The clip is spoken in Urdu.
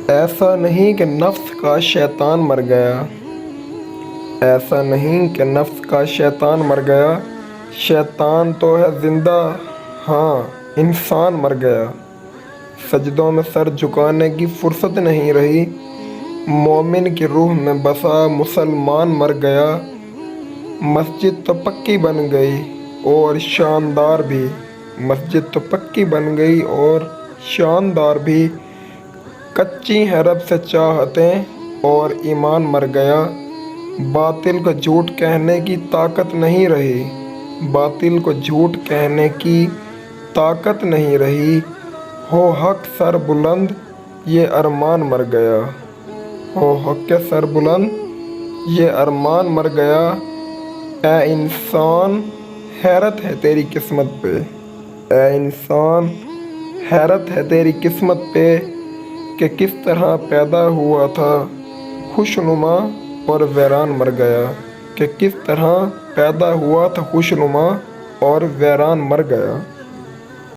ایسا نہیں کہ نفس کا شیطان مر گیا، ایسا نہیں کہ نفس کا شیطان مر گیا، شیطان تو ہے زندہ، ہاں انسان مر گیا۔ سجدوں میں سر جھکانے کی فرصت نہیں رہی، مومن کی روح میں بسا مسلمان مر گیا۔ مسجد تو پکی بن گئی اور شاندار بھی، مسجد تو پکی بن گئی اور شاندار بھی، کچی ہیں رب سے چاہتیں اور ایمان مر گیا۔ باطل کو جھوٹ کہنے کی طاقت نہیں رہی، باطل کو جھوٹ کہنے کی طاقت نہیں رہی، ہو حق سر بلند یہ ارمان مر گیا، ہو حق سر بلند یہ ارمان مر گیا۔ اے انسان حیرت ہے تیری قسمت پہ، اے انسان حیرت ہے تیری قسمت پہ کہ کس طرح پیدا ہوا تھا خوشنما اور ویران مر گیا، کہ کس طرح پیدا ہوا تھا خوشنما اور ویران مر گیا۔